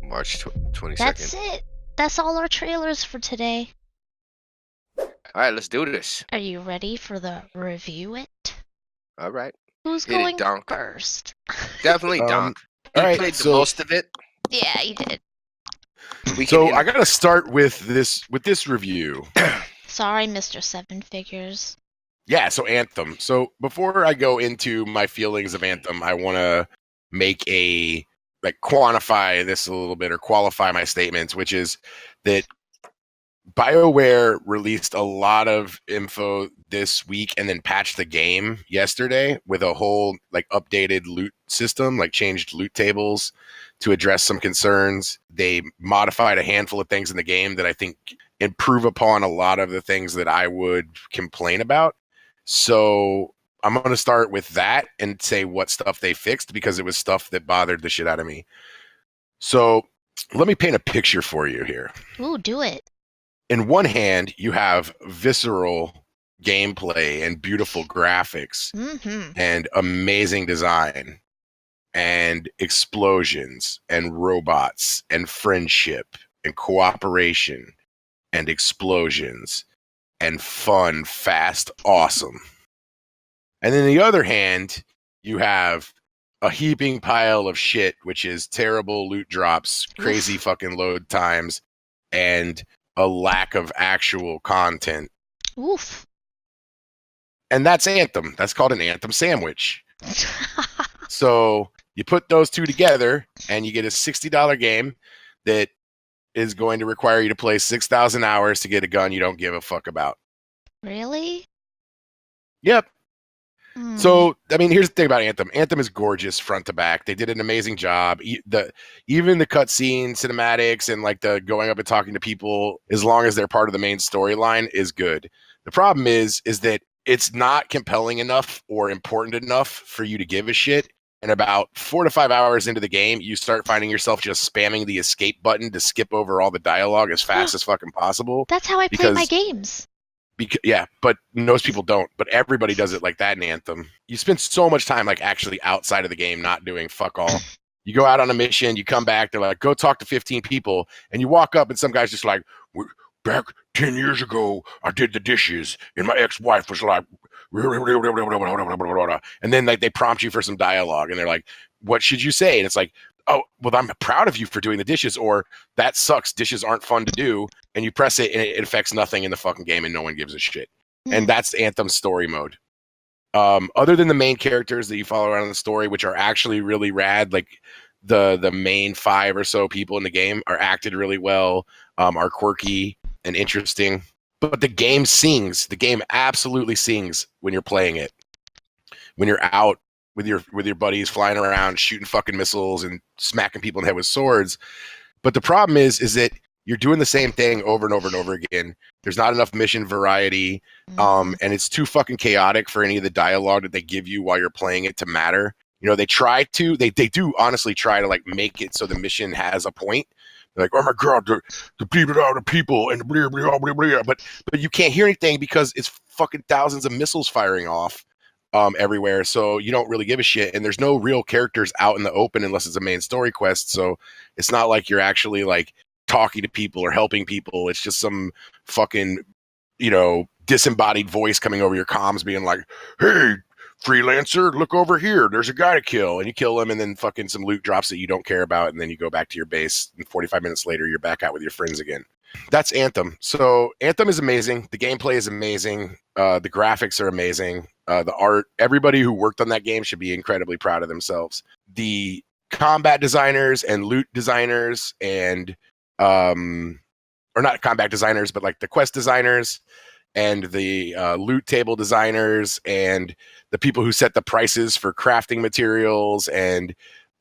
March 22nd. That's it. That's all our trailers for today. All right, let's do this. Are you ready for the review it? All right. Who's Hit it, going Donk. first? Definitely Donk. He all right, played the so- most of it. Yeah, you did. So I gotta start with this review. Sorry, Mr. Seven Figures. Yeah, so Anthem. So before I go into my feelings of Anthem, I want to make quantify this a little bit or qualify my statements, which is that BioWare released a lot of info this week and then patched the game yesterday with a whole updated loot system, changed loot tables to address some concerns. They modified a handful of things in the game that I think improve upon a lot of the things that I would complain about. So I'm going to start with that and say what stuff they fixed because it was stuff that bothered the shit out of me. So Let me paint a picture for you here. Ooh, do it. In one hand, you have visceral gameplay and beautiful graphics and amazing design and explosions and robots and friendship and cooperation and explosions and fun, fast, awesome. And then the other hand, you have a heaping pile of shit, which is terrible loot drops, crazy fucking load times, and a lack of actual content. Oof. And that's Anthem. That's called an Anthem sandwich. So you put those two together and you get a $60 game that is going to require you to play 6,000 hours to get a gun you don't give a fuck about. Really? Yep. So, I mean, here's the thing about Anthem. Anthem is gorgeous front to back. They did an amazing job. Even the cutscene cinematics and like the going up and talking to people, as long as they're part of the main storyline, is good. The problem is that it's not compelling enough or important enough for you to give a shit. And about 4 to 5 hours into the game, you start finding yourself just spamming the escape button to skip over all the dialogue as fast as fucking possible. That's how I play my games. Yeah, but most people don't. But everybody does it like that in Anthem. You spend so much time like actually outside of the game, not doing fuck all. You go out on a mission, you come back, they're like, go talk to 15 people, and you walk up and some guy's just like, back 10 years ago, I did the dishes, and my ex-wife was like, and then like they prompt you for some dialogue, and they're like, what should you say? And it's like, oh, well, I'm proud of you for doing the dishes, or that sucks, dishes aren't fun to do, and you press it and it affects nothing in the fucking game and no one gives a shit. And that's Anthem's story mode. Other than the main characters that you follow around in the story, which are actually really rad, like the main 5 or so people in the game are acted really well, are quirky and interesting. But the game sings. The game absolutely sings when you're playing it. When you're out with your buddies flying around, shooting fucking missiles and smacking people in the head with swords. But the problem is that you're doing the same thing over and over and over again. There's not enough mission variety, and it's too fucking chaotic for any of the dialogue that they give you while you're playing it to matter. You know, they do honestly try to like make it so the mission has a point. They're like, oh my god, the people are the people, and blah, blah, blah, blah. But you can't hear anything because it's fucking thousands of missiles firing off everywhere, so you don't really give a shit, and there's no real characters out in the open unless it's a main story quest, so it's not like you're actually like talking to people or helping people. It's just some fucking, you know, disembodied voice coming over your comms being like, hey, freelancer, look over here, there's a guy to kill, and you kill him, and then fucking some loot drops that you don't care about, and then you go back to your base, and 45 minutes later you're back out with your friends again. That's Anthem. So Anthem is amazing. The gameplay is amazing. The graphics are amazing. The art, everybody who worked on that game should be incredibly proud of themselves. The combat designers and loot designers and or not combat designers, but like the quest designers and the loot table designers and the people who set the prices for crafting materials and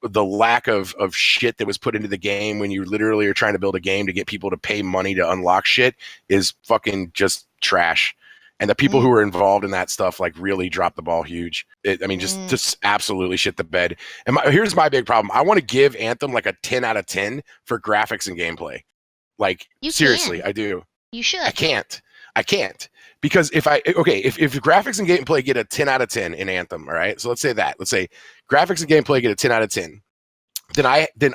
the lack of shit that was put into the game when you literally are trying to build a game to get people to pay money to unlock shit is fucking just trash. And the people who are involved in that stuff like really dropped the ball huge. Just absolutely shit the bed. And here's my big problem. I want to give Anthem like a 10 out of 10 for graphics and gameplay. Like, seriously, I do. You should. I can't. Because if graphics and gameplay get a 10 out of 10 in Anthem, all right? So let's say graphics and gameplay get a 10 out of 10. Then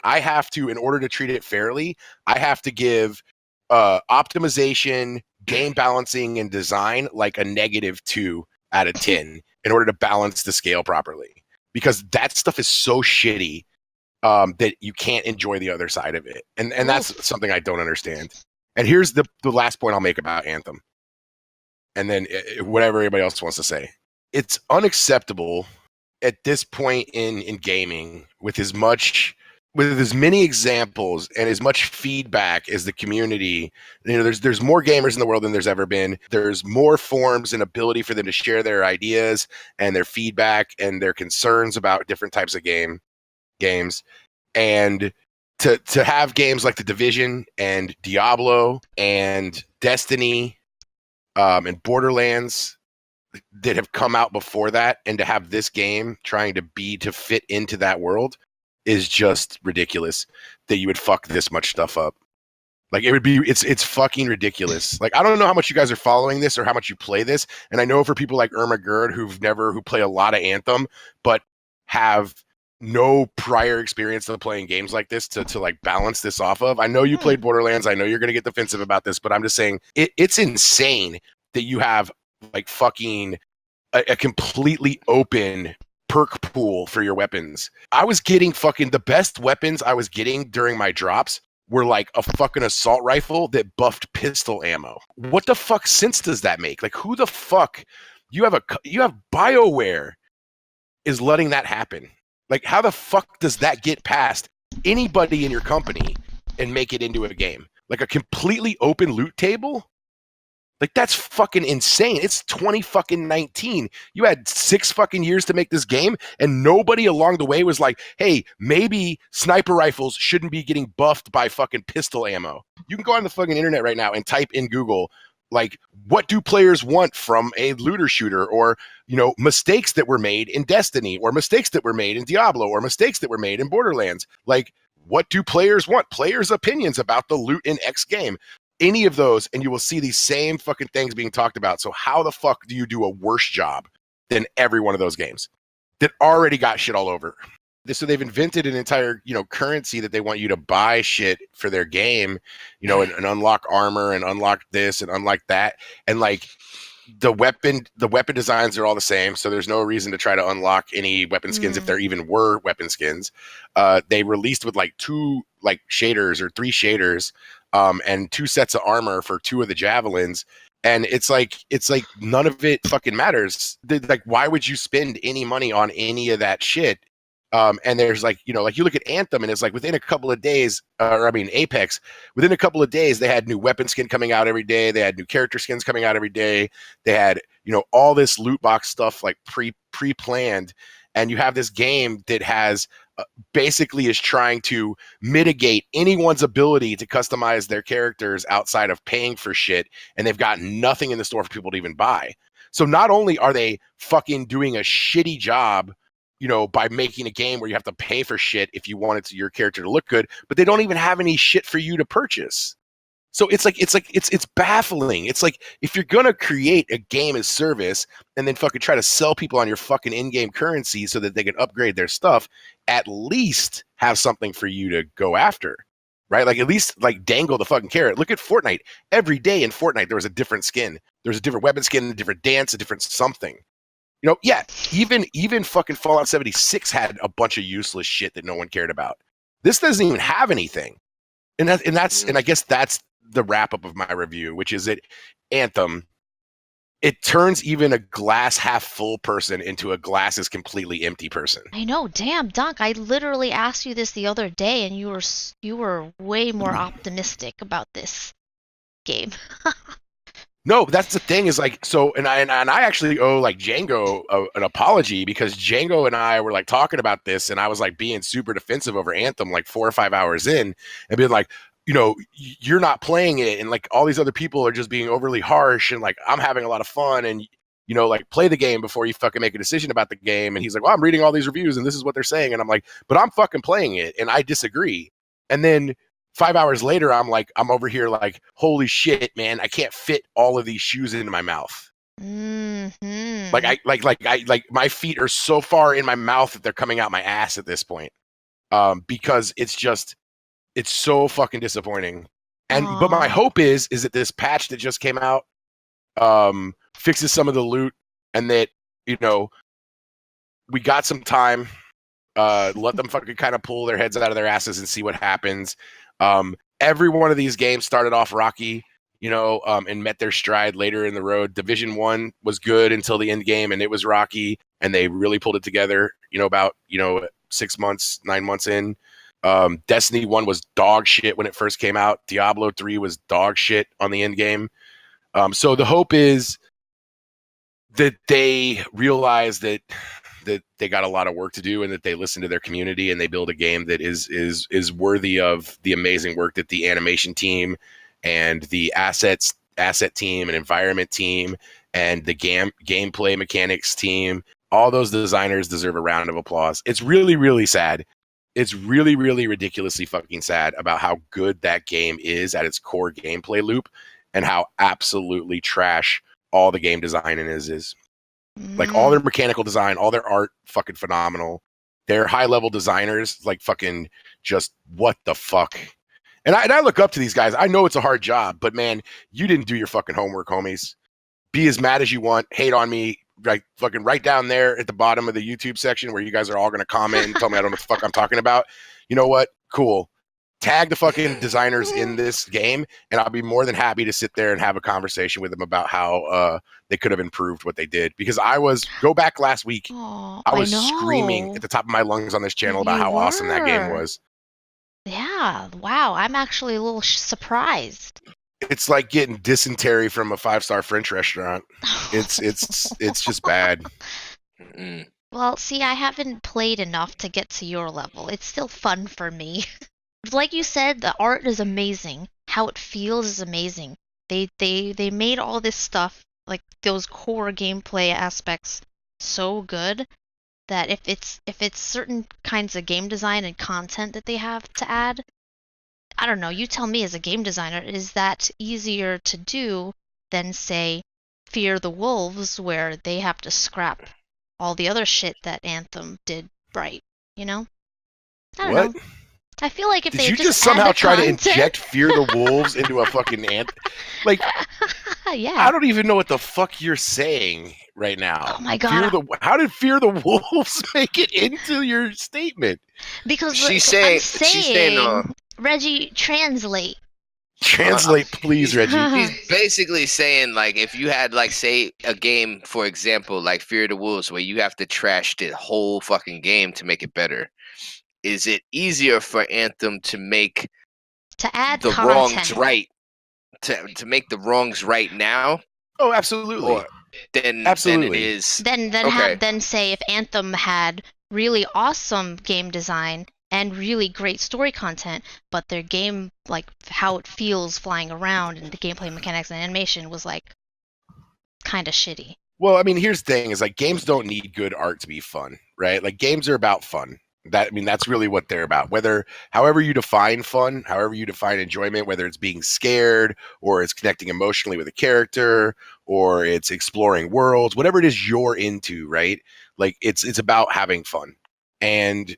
I have to, in order to treat it fairly, I have to give optimization, game balancing, and design like a -2 out of 10 in order to balance the scale properly. Because that stuff is so shitty that you can't enjoy the other side of it. And that's something I don't understand. And here's the last point I'll make about Anthem. And then whatever everybody else wants to say. It's unacceptable at this point in gaming with as many examples and as much feedback as the community. You know, there's more gamers in the world than there's ever been. There's more forms and ability for them to share their ideas and their feedback and their concerns about different types of games. And to have games like The Division and Diablo and Destiny and Borderlands that have come out before that, and to have this game trying to fit into that world is just ridiculous that you would fuck this much stuff up. Like it would be, it's fucking ridiculous. Like I don't know how much you guys are following this or how much you play this, and I know for people like Irma Gerd who play a lot of Anthem, but have no prior experience of playing games like this to like balance this off of. I know you played Borderlands. I know you're gonna get defensive about this, but I'm just saying it's insane that you have like fucking a completely open perk pool for your weapons. I was getting fucking the best weapons I was getting during my drops were like a fucking assault rifle that buffed pistol ammo. What the fuck sense does that make? Like who the fuck you have BioWare is letting that happen? Like how the fuck does that get past anybody in your company and make it into a game? Like a completely open loot table? Like that's fucking insane. It's 2019. You had 6 fucking years to make this game, and nobody along the way was like, "Hey, maybe sniper rifles shouldn't be getting buffed by fucking pistol ammo." You can go on the fucking internet right now and type in Google, like, what do players want from a looter shooter, or mistakes that were made in Destiny, or mistakes that were made in Diablo, or mistakes that were made in Borderlands. Like, what do players want? Players' opinions about the loot in X game. Any of those, and you will see these same fucking things being talked about. So how the fuck do you do a worse job than every one of those games that already got shit all over? So they've invented an entire, currency that they want you to buy shit for their game, and unlock armor and unlock this and unlock that. And like the weapon designs are all the same. So there's no reason to try to unlock any weapon skins if there even were weapon skins. They released with like 2 like shaders or 3 shaders. And 2 sets of armor for 2 of the javelins, and it's like none of it fucking matters. Like, why would you spend any money on any of that shit? And there's like, like you look at Anthem, and it's like within a couple of days, Apex, within a couple of days, they had new weapon skin coming out every day. They had new character skins coming out every day. They had, all this loot box stuff like pre-planned, and you have this game that has basically is trying to mitigate anyone's ability to customize their characters outside of paying for shit, and they've got nothing in the store for people to even buy. So not only are they fucking doing a shitty job, by making a game where you have to pay for shit if you want your character to look good, but they don't even have any shit for you to purchase. So it's baffling. It's like, if you're gonna create a game as service and then fucking try to sell people on your fucking in-game currency so that they can upgrade their stuff, at least have something for you to go after, right? Like at least like dangle the fucking carrot. Look at Fortnite. Every day in Fortnite there was a different skin. There was a different weapon skin, a different dance, a different something. Yeah, even fucking Fallout 76 had a bunch of useless shit that no one cared about. This doesn't even have anything. And I guess that's the wrap up of my review, which is that Anthem, it turns even a glass half full person into a glass is completely empty person. I know, damn, Donk. I literally asked you this the other day, and you were way more optimistic about this game. No, that's the thing is like, so, and I actually owe like Django an apology, because Django and I were like talking about this, and I was like being super defensive over Anthem like 4 or 5 hours in, and being like, you're not playing it, and like all these other people are just being overly harsh, and like I'm having a lot of fun, and like play the game before you fucking make a decision about the game. And he's like, well, I'm reading all these reviews and this is what they're saying, and I'm like, but I'm fucking playing it and I disagree. And then 5 hours later, I'm over here like, holy shit, man, I can't fit all of these shoes into my mouth. Mm-hmm. Like my feet are so far in my mouth that they're coming out my ass at this point, because it's so fucking disappointing. But my hope is that this patch that just came out fixes some of the loot, and that we got some time. Let them fucking kind of pull their heads out of their asses and see what happens. Every one of these games started off rocky, and met their stride later in the road. Division 1 was good until the end game, and it was rocky, and they really pulled it together, about 6 months, 9 months in. Destiny 1 was dog shit when it first came out. Diablo 3 was dog shit on the end game. So the hope is that they realize that they got a lot of work to do, and that they listen to their community, and they build a game that is worthy of the amazing work that the animation team and the asset team and environment team and the gameplay mechanics team, all those designers deserve a round of applause. It's really, really sad it's really, really ridiculously fucking sad about how good that game is at its core gameplay loop and how absolutely trash all the game design in is. Like all their mechanical design, all their art, fucking phenomenal. Their high level designers, like fucking just what the fuck. And I look up to these guys. I know it's a hard job, but man, you didn't do your fucking homework, homies. Be as mad as you want. Hate on me. Right, fucking right down there at the bottom of the YouTube section where you guys are all going to comment and tell me I don't know what the fuck I'm talking about. You know what? Cool. Tag the fucking designers in this game, and I'll be more than happy to sit there and have a conversation with them about how they could have improved what they did. Because go back last week, I was screaming at the top of my lungs on this channel about how awesome that game was. Yeah, wow. I'm actually a little surprised. It's like getting dysentery from a 5-star French restaurant. It's just bad. Well, see, I haven't played enough to get to your level. It's still fun for me. Like you said, the art is amazing. How it feels is amazing. They made all this stuff, like those core gameplay aspects, so good that if it's certain kinds of game design and content that they have to add, I don't know, you tell me as a game designer, is that easier to do than, say, Fear the Wolves, where they have to scrap all the other shit that Anthem did right, you know? I don't know. I feel like if Did they you just add somehow the try content... to inject Fear the Wolves into a fucking Like, yeah. I don't even know what the fuck you're saying right now. Oh my god. How did Fear the Wolves make it into your statement? Because she's saying Reggie, translate. Translate, please, Reggie. He's basically saying, like, if you had, like, say, a game, for example, like Fear the Wolves, where you have to trash the whole fucking game to make it better, is it easier for Anthem to add the content. wrongs right, to make the wrongs right now? Oh, absolutely. Than it is. Then say if Anthem had really awesome game design and really great story content, but their game, like how it feels flying around and the gameplay mechanics and animation was like kind of shitty. Well, I mean, here's the thing: is like games don't need good art to be fun, right? Like games are about fun. That's really what they're about. However you define fun, however you define enjoyment, whether it's being scared or it's connecting emotionally with a character or it's exploring worlds, whatever it is you're into, right? Like it's about having fun, and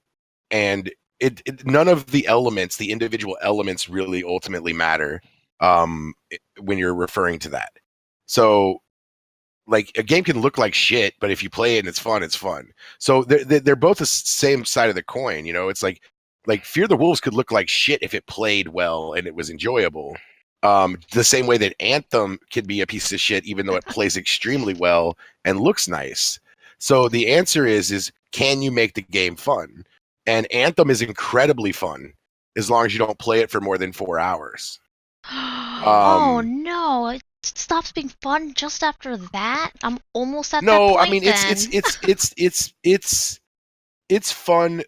none of the elements, the individual elements, really ultimately matter when you're referring to that. So, like a game can look like shit, but if you play it and it's fun, it's fun. So they're both the same side of the coin. You know, it's like Fear the Wolves could look like shit if it played well and it was enjoyable. The same way that Anthem can be a piece of shit, even though it plays extremely well and looks nice. So the answer is can you make the game fun? And Anthem is incredibly fun as long as you don't play it for more than 4 hours. Oh no! It stops being fun just after that. I'm almost at that No, point. I mean it's fun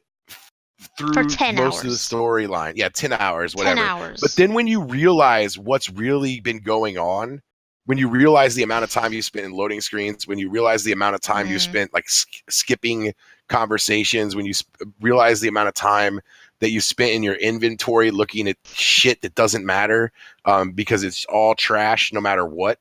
through for 10 most hours. of the storyline. Yeah, 10 hours, whatever. 10 hours. But then when you realize what's really been going on, when you realize the amount of time you spent in loading screens, when you realize the amount of time you spent like skipping conversations, when you realize the amount of time that you spent in your inventory looking at shit that doesn't matter because it's all trash no matter what,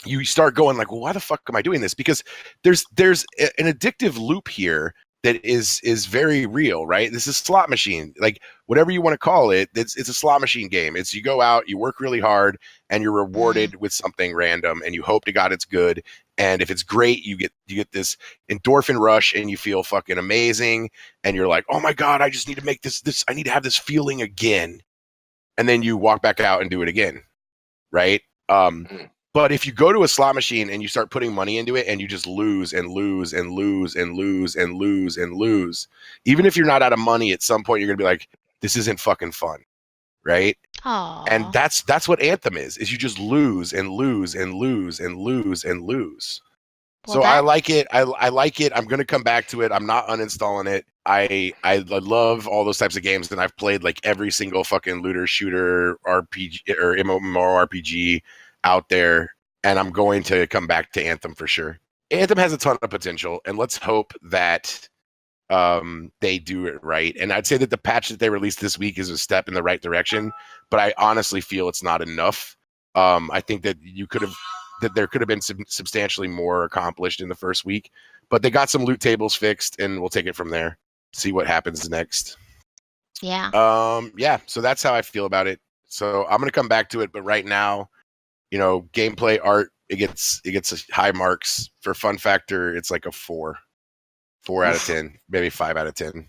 you start going like, well, why the fuck am I doing this? Because there's an addictive loop here that is very real, right? This is slot machine, like whatever you want to call it. It's a slot machine game. It's you go out, you work really hard, and you're rewarded with something random, and you hope to God it's good. And if it's great, you get this endorphin rush, and you feel fucking amazing. And you're like, oh my God, I just need to make this. I need to have this feeling again. And then you walk back out and do it again, right? But if you go to a slot machine and you start putting money into it and you just lose and lose and lose and lose and lose and lose, even if you're not out of money, at some point you're gonna be like, this isn't fucking fun, right? Aww. And that's what Anthem is you just lose and lose and lose and lose and lose. Well, so I like it. I like it. I'm gonna come back to it. I'm not uninstalling it. I love all those types of games, and I've played like every single fucking looter shooter RPG or MMORPG out there, and I'm going to come back to Anthem for sure. Anthem has a ton of potential, and let's hope that they do it right. And I'd say that the patch that they released this week is a step in the right direction, but I honestly feel it's not enough. I think that there could have been substantially more accomplished in the first week, but they got some loot tables fixed, and we'll take it from there. See what happens next. Yeah. So that's how I feel about it. So I'm gonna come back to it, but right now, gameplay, art, it gets high marks. For fun factor, it's like a 4 out of 10, maybe 5 out of 10.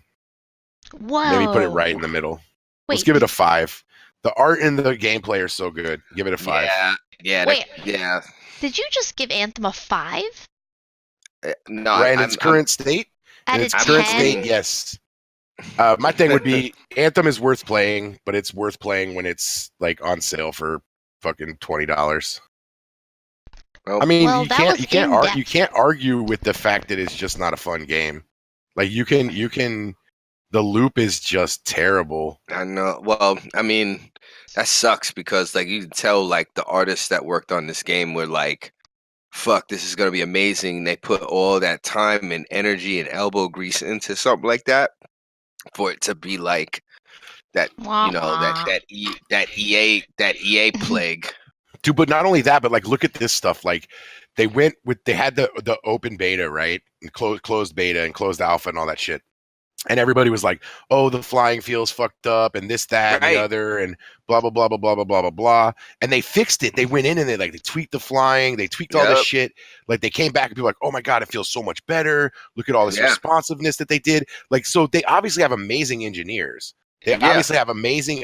Whoa. Maybe put it right in the middle. Let's Wait. give it a 5. The art and the gameplay are so good. Give it a 5. Yeah. Wait. Yeah. Did you just give Anthem a 5? No, right in its current state. At In its current state, yes. My thing would be Anthem is worth playing, but it's worth playing when it's like on sale for fucking $20. I mean, Well, you can't argue with the fact that it's just not a fun game. Like you can. The loop is just terrible. I know. Well, I mean, that sucks because like you can tell like the artists that worked on this game were like, fuck, this is gonna be amazing. They put all that time and energy and elbow grease into something like that for it to be like that, that EA plague. Dude, but not only that, but like look at this stuff. Like they had the open beta, right? And closed beta and closed alpha and all that shit. And everybody was like, oh, the flying feels fucked up and this, that, and the other, and blah, blah, blah, blah, blah, blah, blah, blah, blah. And they fixed it. They went in and they tweaked the flying. They tweaked all this shit. Like they came back and people were like, oh my God, it feels so much better. Look at all this responsiveness that they did. Like, so they obviously have amazing engineers. They obviously have amazing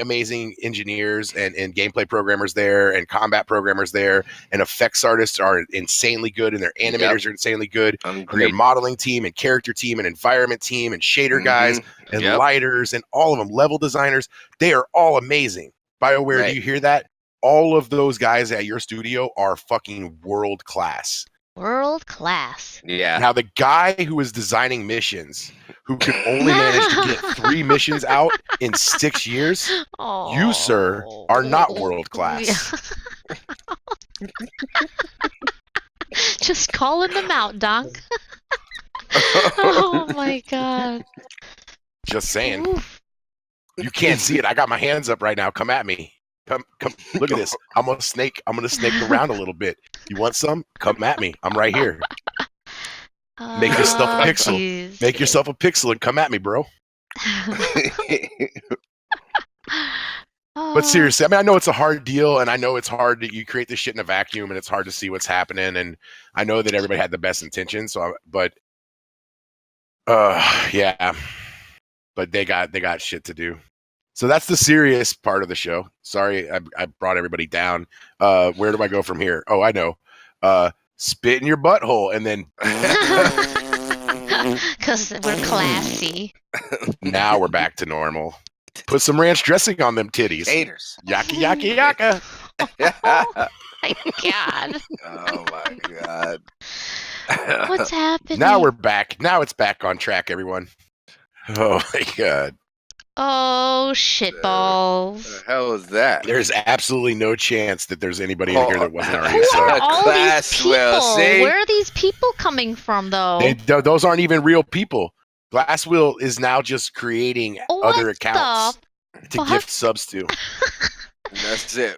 engineers and gameplay programmers there and combat programmers there, and effects artists are insanely good, and their animators are insanely good, and their modeling team and character team and environment team and shader guys and lighters and all of them, level designers, they are all amazing. BioWare, do you hear that? All of those guys at your studio are fucking world class. World class. Yeah. Now the guy who is designing missions, who could only manage to get 3 missions out in 6 years, you, sir, are not world class. Just calling them out, Donk. Oh my God. Just saying. Oof. You can't see it. I got my hands up right now. Come at me. Come, look at this. I'm gonna snake around a little bit. You want some? Come at me. I'm right here. Make yourself a pixel. Geez. Make yourself a pixel and come at me, bro. But seriously, I mean, I know it's a hard deal, and I know it's hard that you create this shit in a vacuum, and it's hard to see what's happening. And I know that everybody had the best intentions. But they got shit to do. So that's the serious part of the show. Sorry, I brought everybody down. Where do I go from here? Oh, I know. Spit in your butthole and then. Because we're classy. Now we're back to normal. Put some ranch dressing on them titties. Haters. Yaka, yaka, yaka. Oh my God. Oh my God. What's happening? Now we're back. Now it's back on track, everyone. Oh my God. Oh, shitballs. What the hell is that? There's absolutely no chance that there's anybody in here that wasn't already Who are all Class these people? Where are these people coming from, though? Those aren't even real people. Glasswheel is now just creating other accounts to gift subs to. That's it.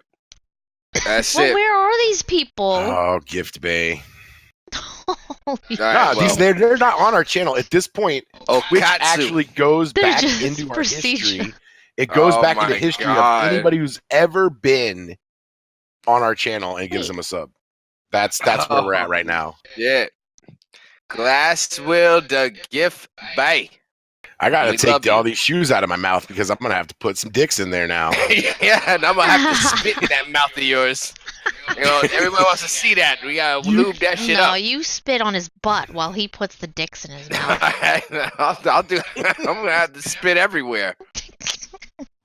That's it. Where are these people? Oh, Gift Bay. Right, they're not on our channel at this point. Which Katsu. actually goes back into our history. It goes back into history of anybody who's ever been on our channel and gives them a sub. That's where we're at right now. Yeah. Glasswheel the Gift Bay. I gotta take all these shoes out of my mouth because I'm gonna have to put some dicks in there now. Yeah, and I'm gonna have to spit in that mouth of yours. You know, everybody wants to see that. We gotta lube that shit up. No, you spit on his butt while he puts the dicks in his mouth. I'll do. I'm gonna have to spit everywhere.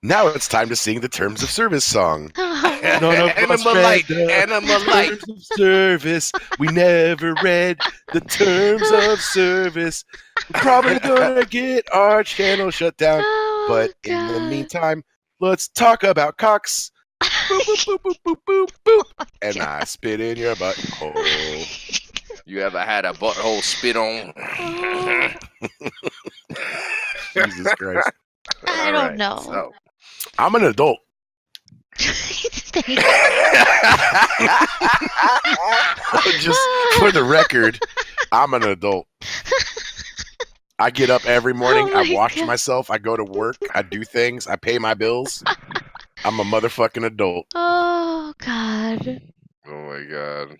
Now it's time to sing the terms of service song. Animal light. Terms of service. We never read the terms of service. We're probably gonna get our channel shut down. But in the meantime, let's talk about cocks. Boop, boop, boop, boop, boop, boop, boop. And I spit in your butthole. You ever had a butthole spit on? Jesus Christ. I don't know. So. I'm an adult. Just for the record, I'm an adult. I get up every morning. I wash myself. I go to work. I do things. I pay my bills. I'm a motherfucking adult. Oh, God. Oh, my God.